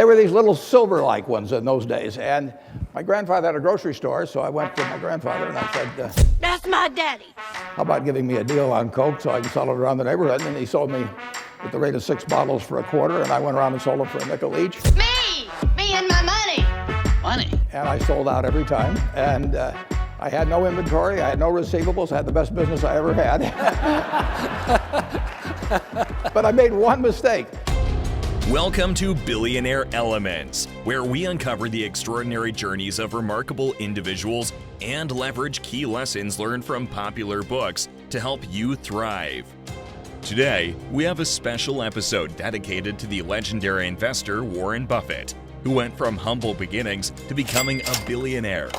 They were these little silver-like ones in those days. And my grandfather had a grocery store, so I went to my grandfather and I said, "That's my daddy. how about giving me a deal on Coke so I can sell it around the neighborhood?" And he sold me at the rate of 6 bottles for $0.25, and I went around and sold it for $0.05 each. Me and my money. Money? And I sold out every time. And I had no inventory, I had no receivables, I had the best business I ever had. But I made one mistake. Welcome to Billionaire Elements, where we uncover the extraordinary journeys of remarkable individuals and leverage key lessons learned from popular books to help you thrive. Today, we have a special episode dedicated to the legendary investor Warren Buffett, who went from humble beginnings to becoming a billionaire.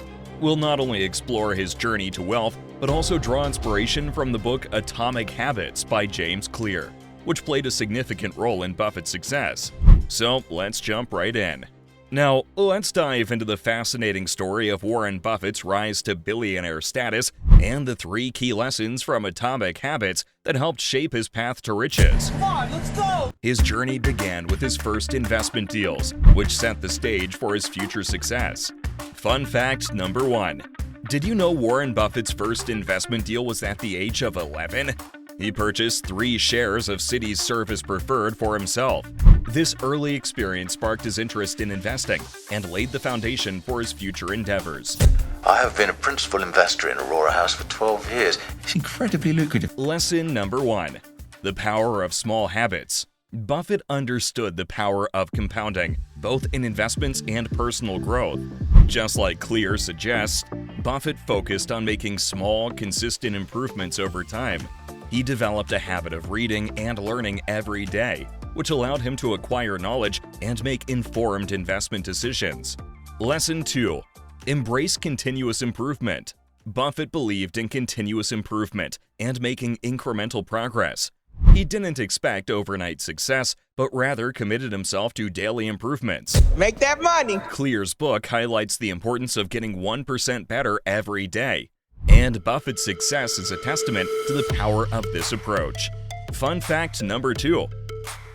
We'll not only explore his journey to wealth, but also draw inspiration from the book Atomic Habits by James Clear, which played a significant role in Buffett's success. So let's jump right in. Now, let's dive into the fascinating story of Warren Buffett's rise to billionaire status and the 3 key lessons from Atomic Habits that helped shape his path to riches. Come on, let's go! His journey began with his first investment deals, which set the stage for his future success. Fun fact number 1. Did you know Warren Buffett's first investment deal was at the age of 11? He purchased 3 shares of Citi's Service Preferred for himself. This early experience sparked his interest in investing and laid the foundation for his future endeavors. I have been a principal investor in Aurora House for 12 years. It's incredibly lucrative. Lesson number 1. The power of small habits. Buffett understood the power of compounding, both in investments and personal growth. Just like Clear suggests, Buffett focused on making small, consistent improvements over time. He developed a habit of reading and learning every day, which allowed him to acquire knowledge and make informed investment decisions. Lesson 2. Embrace continuous improvement. Buffett believed in continuous improvement and making incremental progress. He didn't expect overnight success, but rather committed himself to daily improvements. Make that money! Clear's book highlights the importance of getting 1% better every day. And Buffett's success is a testament to the power of this approach. Fun fact number 2.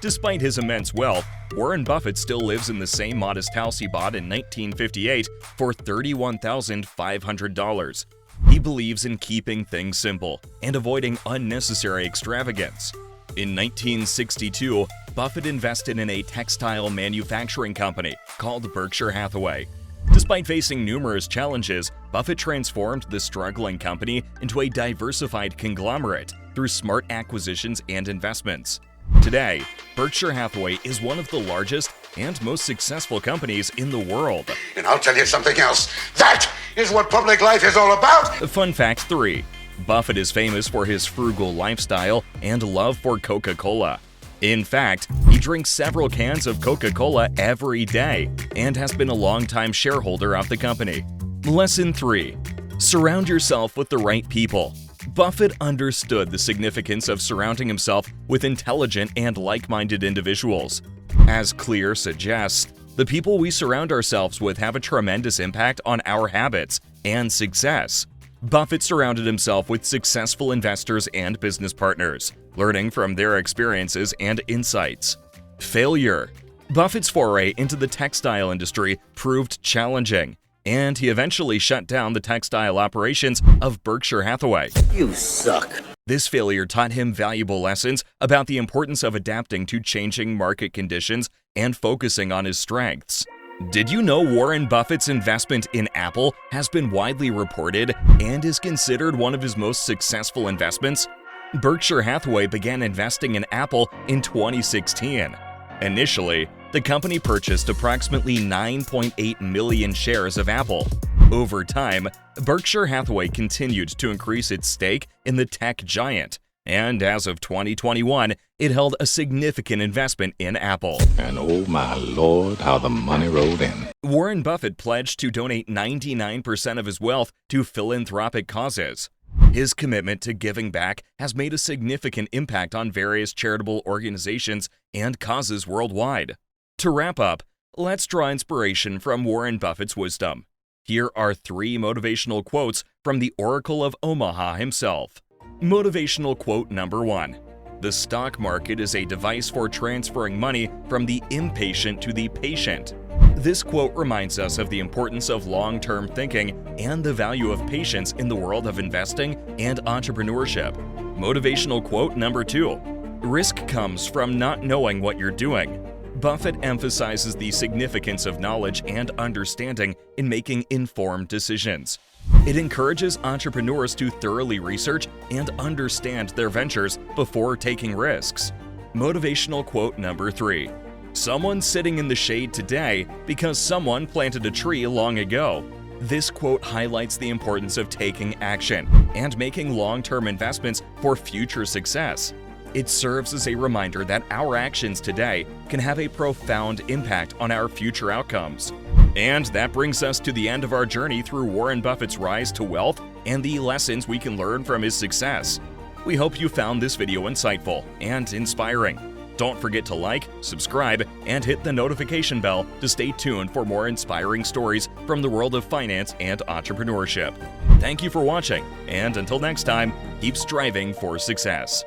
Despite his immense wealth, Warren Buffett still lives in the same modest house he bought in 1958 for $31,500. He believes in keeping things simple and avoiding unnecessary extravagance. In 1962, Buffett invested in a textile manufacturing company called Berkshire Hathaway. Despite facing numerous challenges, Buffett transformed the struggling company into a diversified conglomerate through smart acquisitions and investments. Today, Berkshire Hathaway is one of the largest and most successful companies in the world. And I'll tell you something else. That is what public life is all about! Fun fact 3. Buffett is famous for his frugal lifestyle and love for Coca-Cola. In fact, he drinks several cans of Coca-Cola every day and has been a longtime shareholder of the company. Lesson 3. Surround yourself with the right people. Buffett understood the significance of surrounding himself with intelligent and like-minded individuals. As Clear suggests, the people we surround ourselves with have a tremendous impact on our habits and success. Buffett surrounded himself with successful investors and business partners, learning from their experiences and insights. Failure. Buffett's foray into the textile industry proved challenging, and he eventually shut down the textile operations of Berkshire Hathaway. You suck. This failure taught him valuable lessons about the importance of adapting to changing market conditions and focusing on his strengths. Did you know Warren Buffett's investment in Apple has been widely reported and is considered one of his most successful investments? Berkshire Hathaway began investing in Apple in 2016. Initially, the company purchased approximately 9.8 million shares of Apple. Over time, Berkshire Hathaway continued to increase its stake in the tech giant, and as of 2021, it held a significant investment in Apple. And oh my lord, how the money rolled in. Warren Buffett pledged to donate 99% of his wealth to philanthropic causes. His commitment to giving back has made a significant impact on various charitable organizations and causes worldwide. To wrap up, let's draw inspiration from Warren Buffett's wisdom. Here are 3 motivational quotes from the Oracle of Omaha himself. Motivational quote number 1. The stock market is a device for transferring money from the impatient to the patient. This quote reminds us of the importance of long-term thinking and the value of patience in the world of investing and entrepreneurship. Motivational quote number 2. Risk comes from not knowing what you're doing. Buffett emphasizes the significance of knowledge and understanding in making informed decisions. It encourages entrepreneurs to thoroughly research and understand their ventures before taking risks. Motivational quote number 3. Someone's sitting in the shade today because someone planted a tree long ago. This quote highlights the importance of taking action and making long-term investments for future success. It serves as a reminder that our actions today can have a profound impact on our future outcomes. And that brings us to the end of our journey through Warren Buffett's rise to wealth and the lessons we can learn from his success. We hope you found this video insightful and inspiring. Don't forget to like, subscribe, and hit the notification bell to stay tuned for more inspiring stories from the world of finance and entrepreneurship. Thank you for watching, and until next time, keep striving for success.